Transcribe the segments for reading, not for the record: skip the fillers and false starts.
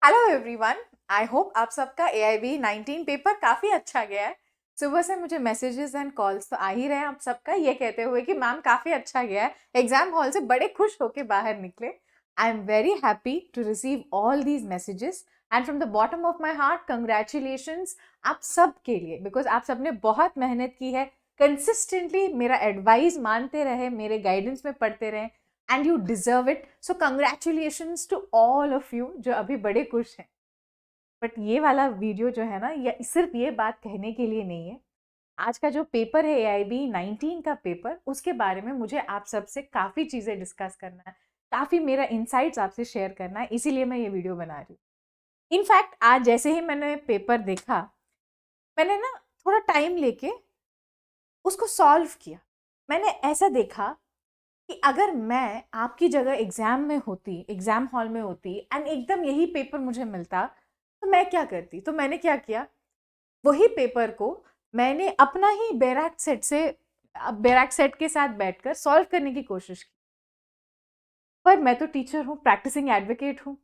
Hello everyone. I hope आप सबका AIB 19 paper काफ़ी अच्छा गया है। सुबह से मुझे मैसेजेस एंड कॉल्स तो आ ही रहे हैं आप सबका ये कहते हुए कि मैम काफ़ी अच्छा गया है, एग्जाम हॉल से बड़े खुश होके बाहर निकले। I am very happy to receive all these messages and from the bottom of my heart congratulations आप सब के लिए, बिकॉज आप सबने बहुत मेहनत की है, कंसिस्टेंटली मेरा एडवाइस मानते रहे, मेरे गाइडेंस में पढ़ते रहे and you deserve it. So congratulations to all of you जो अभी बड़े खुश हैं। बट ये वाला वीडियो जो है ना, ये सिर्फ ये बात कहने के लिए नहीं है। आज का जो पेपर है AIB 19 का पेपर, उसके बारे में मुझे आप सबसे काफ़ी चीज़ें डिस्कस करना है, काफ़ी मेरा इंसाइट्स आपसे शेयर करना है, इसीलिए मैं ये वीडियो बना रही हूँ। इनफैक्ट आज जैसे ही मैंने पेपर देखा, मैंने ना थोड़ा टाइम लेके उसको सॉल्व किया। मैंने ऐसा देखा कि अगर मैं आपकी जगह एग्जाम में होती, एग्जाम हॉल में होती एंड एकदम यही पेपर मुझे मिलता, तो मैं क्या करती। तो मैंने क्या किया, वही पेपर को मैंने अपना ही बैराक सेट के साथ बैठकर सॉल्व करने की कोशिश की। पर मैं तो टीचर हूँ, प्रैक्टिसिंग एडवोकेट हूँ।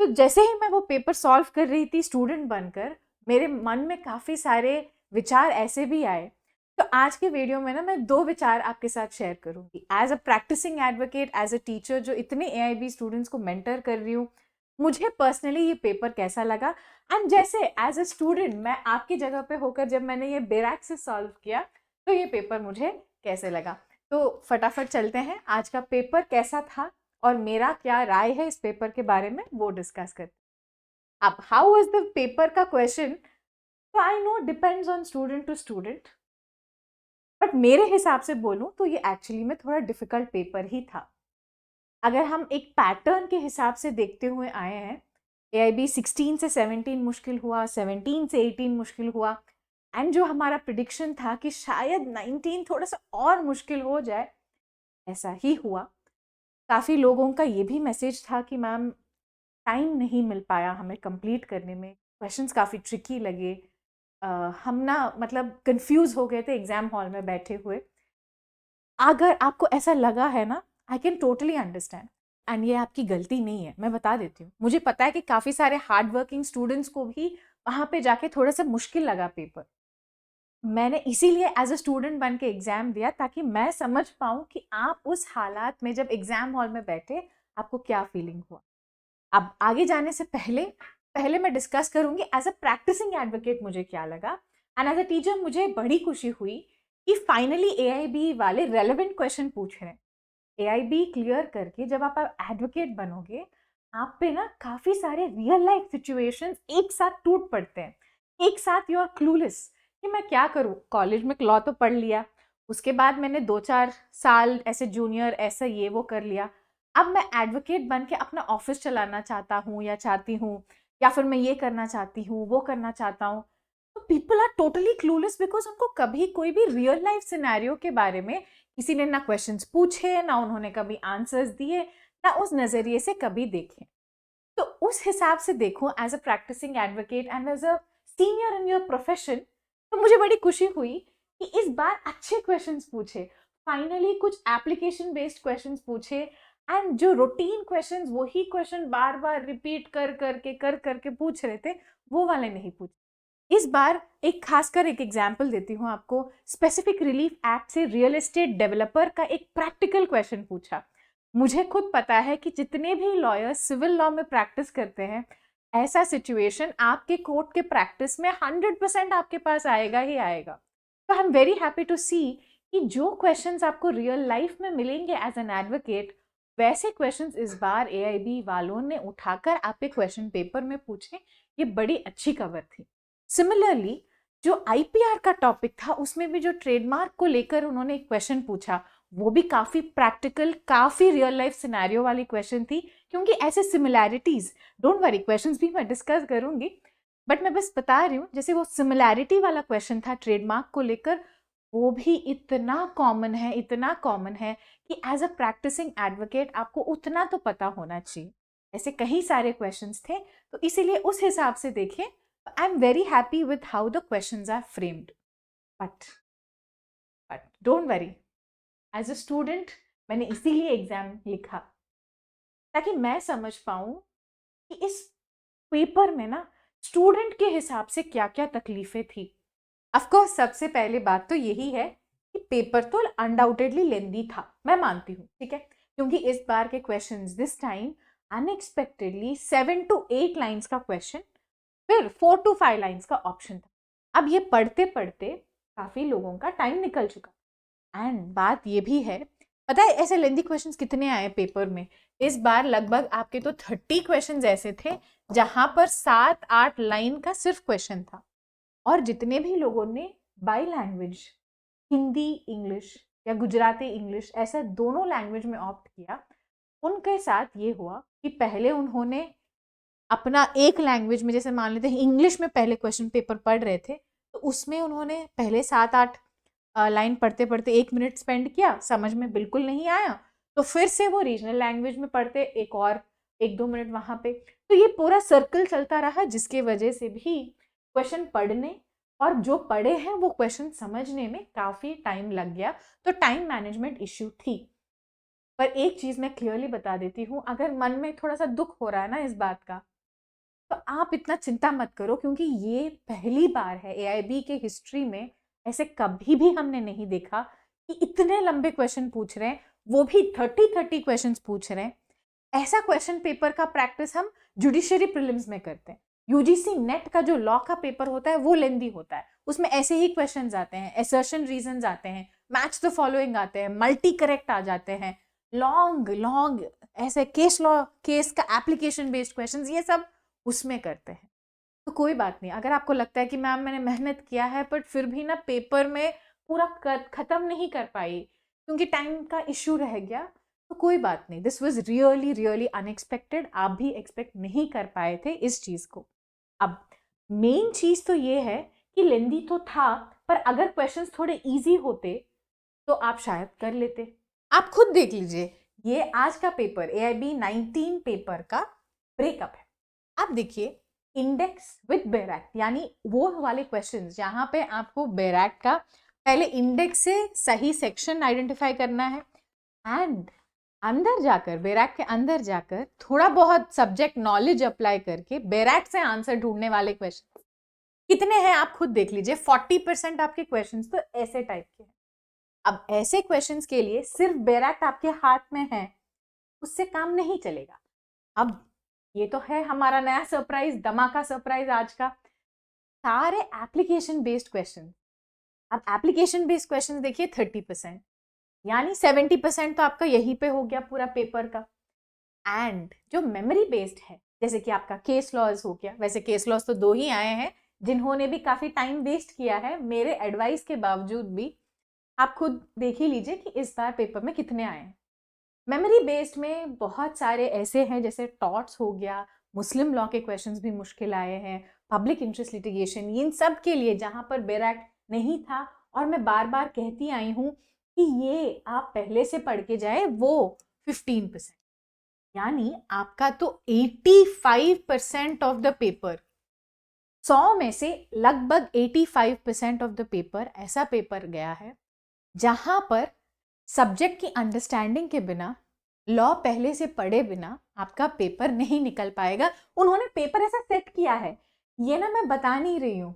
तो जैसे ही मैं वो पेपर सॉल्व कर रही थी स्टूडेंट बनकर, मेरे मन में काफ़ी सारे विचार ऐसे भी आए। तो आज के वीडियो में ना मैं दो विचार आपके साथ शेयर करूंगी, as a practising advocate, as a teacher जो इतने AIB स्टूडेंट्स को मेंटर कर रही हूँ, मुझे पर्सनली ये पेपर कैसा लगा। एंड जैसे एज अ स्टूडेंट मैं आपकी जगह पे होकर जब मैंने ये बैराक से सॉल्व किया, तो ये पेपर मुझे कैसे लगा। तो फटाफट चलते हैं, आज का पेपर कैसा था और मेरा क्या राय है इस पेपर के बारे में, वो डिस्कस करते हैं। अब हाउ इज द पेपर का क्वेश्चन, तो I know depends on student to student, but मेरे हिसाब से बोलूं तो ये एक्चुअली में थोड़ा डिफिकल्ट पेपर ही था। अगर हम एक पैटर्न के हिसाब से देखते हुए आए हैं, AIB 16 से 17 मुश्किल हुआ, 17 से 18 मुश्किल हुआ, एंड जो हमारा प्रिडिक्शन था कि शायद 19 थोड़ा सा और मुश्किल हो जाए, ऐसा ही हुआ। काफ़ी लोगों का ये भी मैसेज था कि मैम टाइम नहीं मिल पाया हमें कंप्लीट करने में, क्वेश्चंस काफ़ी ट्रिकी लगे, हम ना मतलब कंफ्यूज हो गए थे एग्जाम हॉल में बैठे हुए। अगर आपको ऐसा लगा है ना, I can totally understand, and ये आपकी गलती नहीं है, मैं बता देती हूँ। मुझे पता है कि काफ़ी सारे हार्ड वर्किंग स्टूडेंट्स को भी वहाँ पे जाके थोड़ा सा मुश्किल लगा पेपर। मैंने इसीलिए एज अ स्टूडेंट बन के एग्जाम दिया, ताकि मैं समझ पाऊँ कि आप उस हालात में जब एग्जाम हॉल में बैठे आपको क्या फीलिंग हुआ। अब आगे जाने से पहले पहले मैं डिस्कस करूंगी एज अ प्रैक्टिसिंग एडवोकेट मुझे क्या लगा, एंड एज अ टीचर मुझे बड़ी खुशी हुई कि फाइनली AIB वाले रेलेवेंट क्वेश्चन पूछ रहे हैं। AIB क्लियर करके जब आप एडवोकेट बनोगे, आप पे ना काफी सारे रियल लाइफ सिचुएशंस एक साथ टूट पड़ते हैं। एक साथ यू आर क्लूलेस कि मैं क्या करूं। कॉलेज में लॉ तो पढ़ लिया, उसके बाद मैंने 2-4 साल ऐसे जूनियर ऐसा ये वो कर लिया। अब मैं एडवोकेट बन के अपना ऑफिस चलाना चाहता हूँ या चाहती हूँ, या फिर मैं ये करना चाहती हूँ, वो करना चाहता हूँ। तो people are totally clueless, because उनको कभी कोई भी रियल लाइफ सिनेरियो के बारे में किसी ने ना क्वेश्चंस पूछे, ना उन्होंने कभी आंसर्स दिए, ना उस नजरिए से कभी देखे। तो उस हिसाब से देखो, as a practising advocate and as a senior in your profession, तो मुझे बड़ी खुशी हुई कि इस बार अच्छे क्वेश्चंस पूछे। फाइनली कुछ एप्लीकेशन बेस्ड क्वेश्चंस पूछे, एंड जो रूटीन क्वेश्चंस वही क्वेश्चन बार बार रिपीट कर करके पूछ रहे थे, वो वाले नहीं पूछे। इस बार एक खासकर एक एग्जाम्पल देती हूँ आपको। स्पेसिफिक रिलीफ एक्ट से रियल एस्टेट डेवलपर का एक प्रैक्टिकल क्वेश्चन पूछा। मुझे खुद पता है कि जितने भी लॉयर्स सिविल लॉ में प्रैक्टिस करते हैं, ऐसा सिचुएशन आपके कोर्ट के प्रैक्टिस में 100% आपके पास आएगा ही आएगा। तो I am very happy to see कि जो क्वेश्चंस आपको रियल लाइफ में मिलेंगे एज एन एडवोकेट, वैसे क्वेश्चंस इस बार AIB वालों ने उठाकर आपके क्वेश्चन पेपर में पूछे। ये बड़ी अच्छी खबर थी। सिमिलरली जो IPR का टॉपिक था, उसमें भी जो ट्रेडमार्क को लेकर उन्होंने एक क्वेश्चन पूछा, वो भी काफी प्रैक्टिकल, काफी रियल लाइफ सिनेरियो वाली क्वेश्चन थी। क्योंकि ऐसे सिमिलैरिटीज, डोंट वरी क्वेश्चंस भी मैं डिस्कस करूंगी, बट मैं बस बता रही हूँ, जैसे वो सिमिलैरिटी वाला क्वेश्चन था ट्रेडमार्क को लेकर, वो भी इतना कॉमन है, इतना कॉमन है कि एज अ प्रैक्टिसिंग एडवोकेट आपको उतना तो पता होना चाहिए। ऐसे कई सारे क्वेश्चंस थे, तो इसीलिए उस हिसाब से देखें, I am very happy with how the questions are framed. But but don't worry, as a student मैंने इसीलिए एग्जाम लिखा, ताकि मैं समझ पाऊं कि इस पेपर में ना स्टूडेंट के हिसाब से क्या क्या तकलीफें थी। ऑफकोर्स सबसे पहले बात तो यही है कि पेपर तो अनडाउटेडली लेंदी था, मैं मानती हूँ, ठीक है, क्योंकि इस बार के questions this time unexpectedly 7 to 8 lines का क्वेश्चन, फिर 4 to 5 लाइन्स का ऑप्शन था। अब ये पढ़ते पढ़ते काफी लोगों का टाइम निकल चुका। एंड बात ये भी है, पता है ऐसे लेंदी क्वेश्चंस कितने आए पेपर में? इस बार लगभग आपके तो 30 क्वेश्चंस ऐसे थे जहां पर 7-8 लाइन का सिर्फ क्वेश्चन था। और जितने भी लोगों ने बाई लैंग्वेज हिंदी इंग्लिश या गुजराती इंग्लिश ऐसा दोनों लैंग्वेज में ऑप्ट किया, उनके साथ ये हुआ कि पहले उन्होंने अपना एक लैंग्वेज में, जैसे मान लेते हैं इंग्लिश में पहले क्वेश्चन पेपर पढ़ रहे थे, तो उसमें उन्होंने पहले 7-8 लाइन पढ़ते पढ़ते 1 मिनट स्पेंड किया, समझ में बिल्कुल नहीं आया तो फिर से वो रीजनल लैंग्वेज में पढ़ते एक और 1-2 मिनट वहां पे। तो ये पूरा सर्कल चलता रहा, जिसके वजह से भी क्वेश्चन पढ़ने और जो पढ़े हैं वो क्वेश्चन समझने में काफी टाइम लग गया। तो टाइम मैनेजमेंट इश्यू थी। पर एक चीज मैं क्लियरली बता देती हूँ, अगर मन में थोड़ा सा दुख हो रहा है ना इस बात का, तो आप इतना चिंता मत करो, क्योंकि ये पहली बार है एआईबी के हिस्ट्री में, ऐसे कभी भी हमने नहीं देखा कि इतने लंबे क्वेश्चन पूछ रहे हैं, वो भी 30 क्वेश्चन पूछ रहे हैं। ऐसा क्वेश्चन पेपर का प्रैक्टिस हम जुडिशरी प्रीलिम्स में करते हैं। यूजीसी नेट का जो लॉ का पेपर होता है वो लेंदी होता है, उसमें ऐसे ही क्वेश्चंस आते हैं, असर्शन रीजंस आते हैं, मैच द फॉलोइंग आते हैं, मल्टी करेक्ट आ जाते हैं, लॉन्ग लॉन्ग ऐसे केस लॉ केस का एप्लीकेशन बेस्ड क्वेश्चंस, ये सब उसमें करते हैं। तो कोई बात नहीं, अगर आपको लगता है कि मैम मैंने मेहनत किया है बट फिर भी ना पेपर में पूरा खत्म नहीं कर पाई क्योंकि टाइम का इश्यू रह गया, तो कोई बात नहीं, this was really really unexpected, आप भी एक्सपेक्ट नहीं कर पाए थे इस चीज को। अब मेन चीज तो ये है कि लेंदी तो था, पर अगर क्वेश्चंस थोड़े इजी होते तो आप शायद कर लेते। आप खुद देख लीजिए, ये आज का पेपर एआईबी 19 पेपर का ब्रेकअप है। आप देखिए, इंडेक्स विद बैराक, यानी वो वाले क्वेश्चंस जहां पे आपको बैराक का पहले इंडेक्स से सही सेक्शन आइडेंटिफाई करना है एंड अंदर जाकर बैराक के अंदर जाकर थोड़ा बहुत सब्जेक्ट नॉलेज अप्लाई करके बैराक से आंसर ढूंढने वाले क्वेश्चन कितने हैं आप खुद देख लीजिए। 40% आपके क्वेश्चंस तो ऐसे टाइप के हैं। अब ऐसे क्वेश्चंस के लिए सिर्फ बैराक आपके हाथ में है, उससे काम नहीं चलेगा। अब ये तो है हमारा नया सरप्राइज, धमाका सरप्राइज आज का, सारे एप्लीकेशन बेस्ड क्वेश्चन। अब एप्लीकेशन बेस्ड क्वेश्चन देखिए 30%, यानी 70% तो आपका यहीं पे हो गया पूरा पेपर का। एंड जो मेमोरी बेस्ड है, जैसे कि आपका केस लॉज हो गया, वैसे केस लॉज तो 2 ही आए हैं जिन्होंने भी काफी टाइम वेस्ट किया है मेरे एडवाइस के बावजूद भी। आप खुद देख ही लीजिए कि इस बार पेपर में कितने आए हैं। मेमोरी बेस्ड में बहुत सारे ऐसे हैं, जैसे टॉट्स हो गया, मुस्लिम लॉ के क्वेश्चंस भी मुश्किल आए हैं, पब्लिक इंटरेस्ट लिटिगेशन, इन सब के लिए जहां पर बैराक नहीं था। और मैं बार बार कहती आई हूं कि ये आप पहले से पढ़ के जाए, वो 15%, यानी आपका तो 85% ऑफ द पेपर, 100 में से लगभग 85% ऑफ द पेपर ऐसा पेपर गया है जहां पर सब्जेक्ट की अंडरस्टैंडिंग के बिना, लॉ पहले से पढ़े बिना आपका पेपर नहीं निकल पाएगा। उन्होंने पेपर ऐसा सेट किया है, ये ना मैं बता नहीं रही हूं,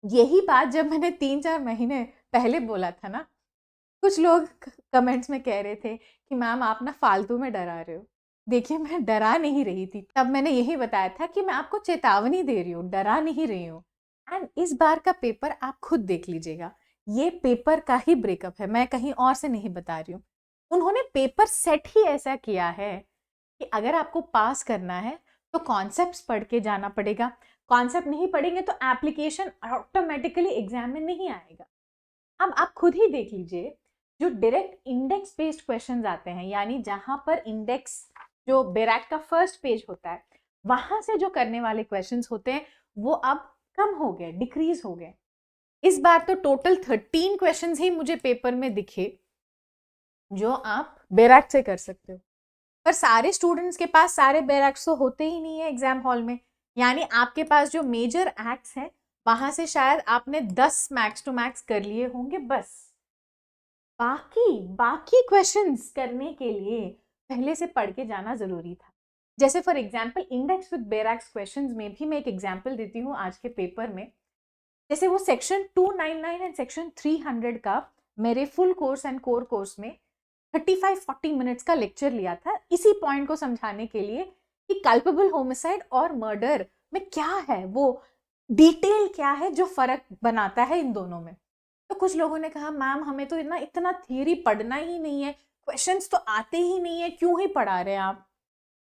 यही बात जब मैंने 3-4 महीने पहले बोला था ना, कुछ लोग कमेंट्स में कह रहे थे कि मैम आप ना फालतू में डरा रहे हो। देखिए, मैं डरा नहीं रही थी, तब मैंने यही बताया था कि मैं आपको चेतावनी दे रही हूँ, डरा नहीं रही हूँ। एंड इस बार का पेपर आप खुद देख लीजिएगा, ये पेपर का ही ब्रेकअप है, मैं कहीं और से नहीं बता रही हूँ। उन्होंने पेपर सेट ही ऐसा किया है कि अगर आपको पास करना है तो कॉन्सेप्ट्स पढ़ के जाना पड़ेगा, कॉन्सेप्ट नहीं पढ़ेंगे तो एप्लीकेशन ऑटोमेटिकली एग्जाम में नहीं आएगा। अब आप खुद ही देख लीजिए, जो डायरेक्ट इंडेक्स बेस्ड क्वेश्चंस आते हैं, यानी जहां पर इंडेक्स जो बैराक का फर्स्ट पेज होता है वहां से जो करने वाले क्वेश्चंस होते हैं, वो अब कम हो गए, डिक्रीज हो गए। इस बार तो टोटल 13 क्वेश्चंस ही मुझे पेपर में दिखे जो आप बैराक से कर सकते हो। पर सारे स्टूडेंट्स के पास सारे बैराक्स तो होते ही नहीं है एग्जाम हॉल में, यानी आपके पास जो मेजर एक्ट्स हैं वहां से शायद आपने 10 मैक्स टू मैक्स कर लिए होंगे बस। बाकी बाकी क्वेश्चंस करने के लिए पहले से पढ़ के जाना जरूरी था। जैसे for example index with bare acts questions में भी मैं एक एग्जाम्पल देती हूँ आज के पेपर में। जैसे वो सेक्शन 299 एंड सेक्शन 300 का मेरे full course and core course में 35-40 मिनट्स का लेक्चर लिया था इसी पॉइंट को समझाने के लिए कि कल्पेबल होमिसाइड और मर्डर में क्या है, वो डिटेल क्या है जो फर्क बनाता है इन दोनों में। तो कुछ लोगों ने कहा मैम हमें तो इतना थियरी पढ़ना ही नहीं है, क्वेश्चंस तो आते ही नहीं है, क्यों ही पढ़ा रहे हैं आप।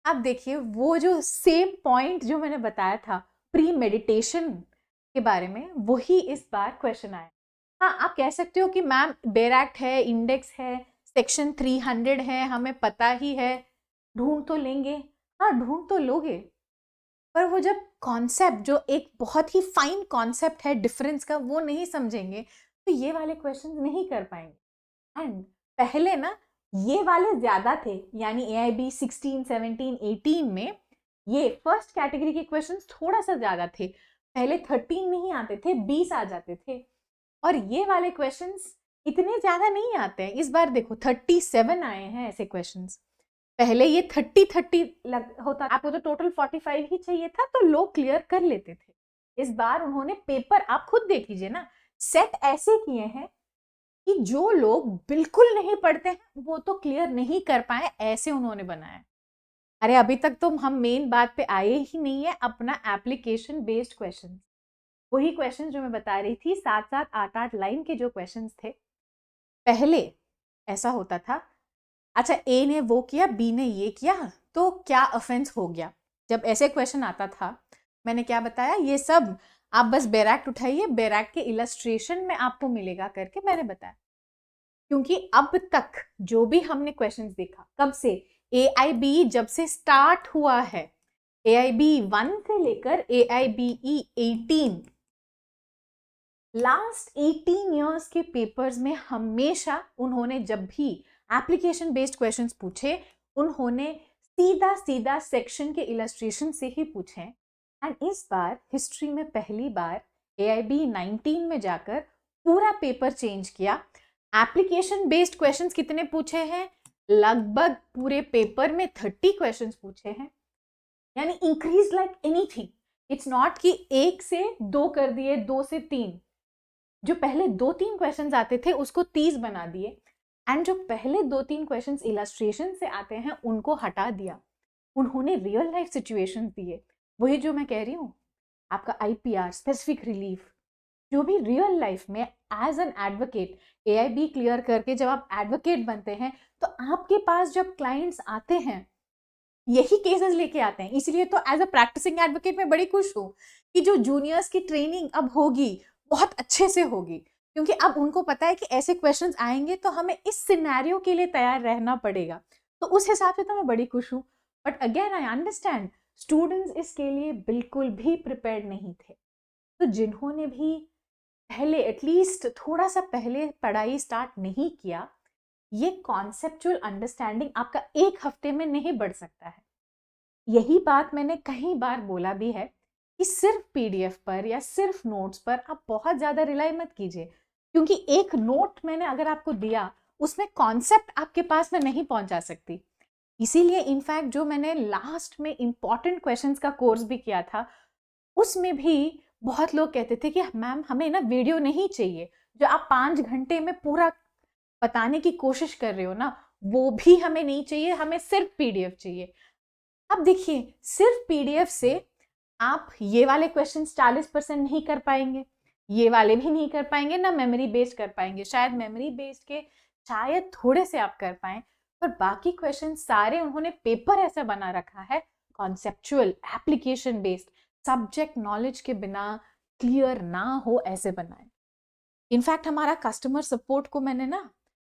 अब देखिए वो जो सेम पॉइंट जो मैंने बताया था प्री मेडिटेशन के बारे में, वही इस बार क्वेश्चन आया। हाँ, आप कह सकते हो कि मैम बेरैक्ट है, इंडेक्स है, सेक्शन 300 है, हमें पता ही है, ढूंढ तो लेंगे। हाँ, ढूंढ तो लोगे, पर वो जब कॉन्सेप्ट जो एक बहुत ही फाइन कॉन्सेप्ट है डिफरेंस का वो नहीं समझेंगे तो ये वाले क्वेश्चन नहीं कर पाएंगे। एंड पहले ना ये वाले ज्यादा थे, यानी AIB 16, 17, 18 में ये फर्स्ट कैटेगरी के क्वेश्चंस थोड़ा सा ज्यादा थे। पहले 13 नहीं आते थे, 20 आ जाते थे। और ये वाले क्वेश्चंस इतने ज्यादा नहीं आते हैं। इस बार देखो 37 आए हैं ऐसे क्वेश्चंस। पहले ये 30 होता, आपको तो टोटल 45 ही चाहिए था तो लोग क्लियर कर लेते थे। इस बार उन्होंने पेपर, आप खुद देख लीजिए ना, सेट ऐसे किए हैं कि जो लोग बिल्कुल नहीं पढ़ते हैं वो तो क्लियर नहीं कर पाए, ऐसे उन्होंने बनाया। अरे अभी तक तो हम मेन बात पे आए ही नहीं है, अपना एप्लीकेशन बेस्ड क्वेश्चन। वही क्वेश्चन जो मैं बता रही थी, 7-7, 8-8 लाइन के जो क्वेश्चंस थे। पहले ऐसा होता था, अच्छा ए ने वो किया, बी ने ये किया, तो क्या ऑफेंस हो गया। जब ऐसे क्वेश्चन आता था, मैंने क्या बताया, ये सब आप बस बेरैक्ट उठाइए, बेरैक्ट के इलस्ट्रेशन में आपको मिलेगा करके मैंने बताया। क्योंकि अब तक जो भी हमने क्वेश्चंस देखा, कब से, AIB जब से स्टार्ट हुआ है, AIB 1 से लेकर AIBE 18, लास्ट 18 इयर्स के पेपर्स में हमेशा उन्होंने जब भी एप्लीकेशन बेस्ड क्वेश्चंस पूछे, उन्होंने सीधा सीधा सेक्शन के इलस्ट्रेशन से ही पूछे। एंड इस बार हिस्ट्री में पहली बार AIB 19 में जाकर पूरा पेपर चेंज किया। एप्लीकेशन बेस्ड क्वेश्चंस कितने पूछे हैं, लगभग पूरे पेपर में 30 क्वेश्चंस पूछे हैं, यानी increase like anything. It's not कि 1 से 2 कर दिए, 2 से 3, जो पहले 2-3 क्वेश्चंस आते थे उसको 30 बना दिए। एंड जो पहले 2-3 क्वेश्चंस इलस्ट्रेशन से आते हैं उनको हटा दिया। उन्होंने रियल लाइफ सिचुएशंस दिए, वही जो मैं कह रही हूँ, आपका IPR, स्पेसिफिक रिलीफ, जो भी रियल लाइफ में as an advocate AIB clear करके जब आप एडवोकेट बनते हैं तो आपके पास जब क्लाइंट्स आते हैं यही केसेस लेके आते हैं। इसलिए तो एज अ प्रैक्टिसिंग एडवोकेट मैं बड़ी खुश हूँ कि जो जूनियर्स की ट्रेनिंग अब होगी बहुत अच्छे से होगी, क्योंकि अब उनको पता है कि ऐसे क्वेश्चंस आएंगे तो हमें इस सिनेरियो के लिए तैयार रहना पड़ेगा। तो उस हिसाब से तो मैं बड़ी खुश हूँ। But again I understand students इसके लिए बिल्कुल भी प्रिपेयर्ड नहीं थे। तो जिन्होंने भी पहले एटलीस्ट थोड़ा सा पहले पढ़ाई स्टार्ट नहीं किया, ये कॉन्सेप्चुअल अंडरस्टैंडिंग आपका एक हफ्ते में नहीं बढ़ सकता है। यही बात मैंने कई बार बोला भी है कि सिर्फ PDF पर या सिर्फ नोट्स पर आप बहुत ज़्यादा रिलाई मत कीजिए, क्योंकि एक नोट मैंने अगर आपको दिया उसमें कॉन्सेप्ट आपके पास में नहीं पहुंचा सकती। इसीलिए इनफैक्ट जो मैंने लास्ट में इंपॉर्टेंट क्वेश्चंस का कोर्स भी किया था, उसमें भी बहुत लोग कहते थे कि मैम हमें ना वीडियो नहीं चाहिए, जो आप 5 घंटे में पूरा बताने की कोशिश कर रहे हो ना, वो भी हमें नहीं चाहिए, हमें सिर्फ PDF चाहिए। अब देखिए सिर्फ PDF से आप ये वाले क्वेश्चन 40% नहीं कर पाएंगे, ये वाले भी नहीं कर पाएंगे, ना मेमोरी बेस्ड कर पाएंगे। शायद मेमोरी बेस्ड के शायद थोड़े से आप कर पाए, पर बाकी क्वेश्चन सारे उन्होंने पेपर ऐसा बना रखा है conceptual, application based, subject knowledge के बिना क्लियर ना हो ऐसे बनाए। इनफैक्ट हमारा कस्टमर सपोर्ट को मैंने ना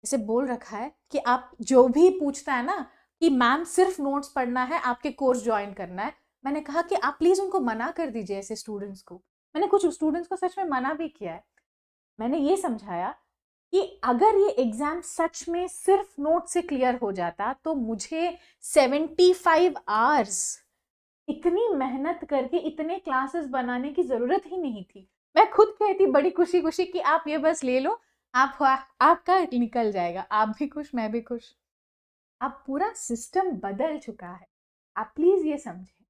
ऐसे बोल रखा है कि आप जो भी पूछता है ना कि मैम सिर्फ नोट्स पढ़ना है, आपके कोर्स ज्वाइन करना है, मैंने कहा कि आप प्लीज उनको मना कर दीजिए ऐसे स्टूडेंट्स को। मैंने कुछ स्टूडेंट्स को सच में मना भी किया है। मैंने ये समझाया कि अगर ये एग्जाम सच में सिर्फ नोट से क्लियर हो जाता तो मुझे 75 आवर्स इतनी मेहनत करके इतने क्लासेस बनाने की जरूरत ही नहीं थी। मैं खुद कहती बड़ी खुशी खुशी कि आप ये बस ले लो, आपका निकल जाएगा, आप भी खुश मैं भी खुश। अब पूरा सिस्टम बदल चुका है। आप प्लीज ये समझें,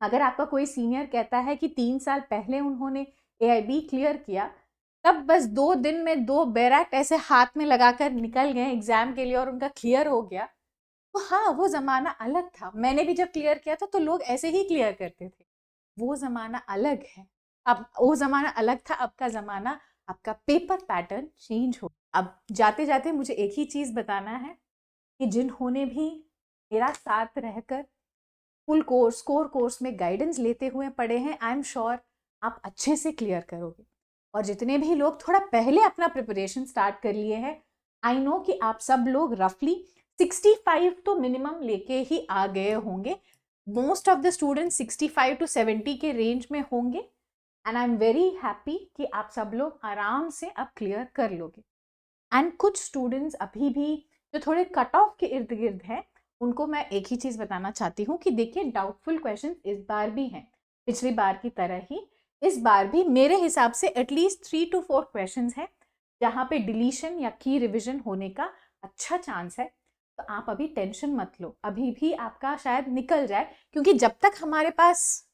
अगर आपका कोई सीनियर कहता है कि 3 साल पहले उन्होंने AIB क्लियर किया, तब बस 2 दिन में 2 बैरक ऐसे हाथ में लगाकर निकल गए एग्जाम के लिए और उनका क्लियर हो गया, तो हाँ वो जमाना अलग था। मैंने भी जब क्लियर किया था तो लोग ऐसे ही क्लियर करते थे। वो जमाना अलग है। अब वो जमाना अलग था, अब का जमाना, आपका पेपर पैटर्न चेंज हो। अब जाते जाते मुझे एक ही चीज बताना है कि जिन्होंने भी मेरा साथ रहकर फुल कोर्स कोर कोर्स में गाइडेंस लेते हुए पढ़े हैं, आई एम श्योर आप अच्छे से क्लियर करोगे। और जितने भी लोग थोड़ा पहले अपना प्रिपरेशन स्टार्ट कर लिए हैं, आई नो कि आप सब लोग रफली 65 तो मिनिमम लेके ही आ गए होंगे। Most of the students 65 to 70 के रेंज में होंगे, and I am very happy कि आप सब लोग आराम से अब क्लियर कर लोगे। एंड कुछ स्टूडेंट्स अभी भी जो थोड़े कट ऑफ के इर्द गिर्द हैं, उनको मैं एक ही चीज बताना चाहती हूँ कि देखिए डाउटफुल क्वेश्चन इस बार भी हैं, पिछली बार की तरह ही इस बार भी मेरे हिसाब से एटलीस्ट 3 to 4 क्वेश्चन है जहाँ पे डिलीशन या की रिविजन होने का अच्छा चांस है। तो आप अभी टेंशन मत लो, अभी भी आपका शायद निकल जाए, क्योंकि जब तक हमारे पास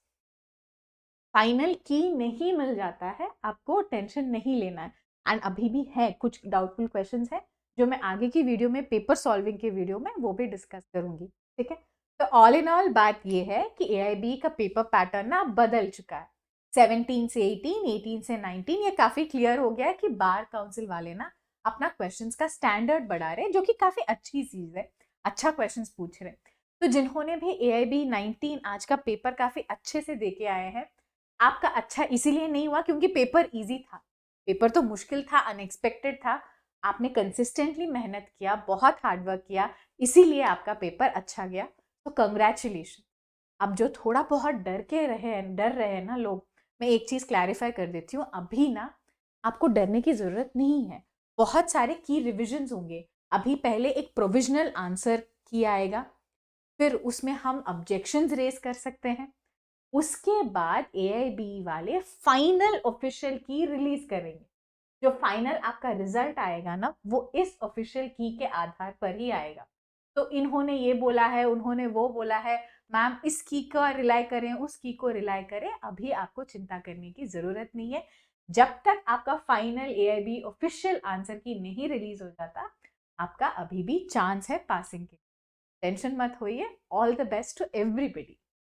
फाइनल की नहीं मिल जाता है आपको टेंशन नहीं लेना है। एंड अभी भी है कुछ डाउटफुल क्वेश्चंस है जो मैं आगे की वीडियो में, पेपर सॉल्विंग के वीडियो में, वो भी डिस्कस करूंगी। ठीक है, तो ऑल इन ऑल बात ये है कि AIB का पेपर पैटर्न ना बदल चुका है। 17 से 18, 18 से 19 ये काफी क्लियर हो गया है कि बार काउंसिल वाले ना अपना क्वेश्चंस का स्टैंडर्ड बढ़ा रहे हैं, जो कि काफी अच्छी चीज है, अच्छा क्वेश्चंस पूछ रहे हैं। तो जिन्होंने भी AIB 19 आज का पेपर काफी अच्छे से दे के आए हैं, आपका अच्छा इसीलिए नहीं हुआ क्योंकि पेपर इजी था, पेपर तो मुश्किल था, अनएक्सपेक्टेड था, आपने कंसिस्टेंटली मेहनत किया, बहुत हार्डवर्क किया, इसीलिए आपका पेपर अच्छा गया। तो कंग्रेचुलेशन। अब जो थोड़ा बहुत डर रहे हैं ना लोग, मैं एक चीज क्लैरिफाई कर देती हूँ, अभी ना आपको डरने की जरूरत नहीं है। बहुत सारे की रिविजन्स होंगे। अभी पहले एक प्रोविजनल आंसर की आएगा, फिर उसमें हम ऑब्जेक्शंस रेज कर सकते हैं, उसके बाद AIB वाले फाइनल ऑफिशियल की रिलीज करेंगे। जो फाइनल आपका रिजल्ट आएगा ना, वो इस ऑफिशियल की के आधार पर ही आएगा। तो इन्होंने ये बोला है, उन्होंने वो बोला है, मैम इस की को रिलाई करें, उस की को रिलाई करें, अभी आपको चिंता करने की जरूरत नहीं है। जब तक आपका फाइनल AIB ऑफिशियल आंसर की नहीं रिलीज हो जाता, आपका अभी भी चांस है पासिंग के। टेंशन मत होइए। All the best to everybody.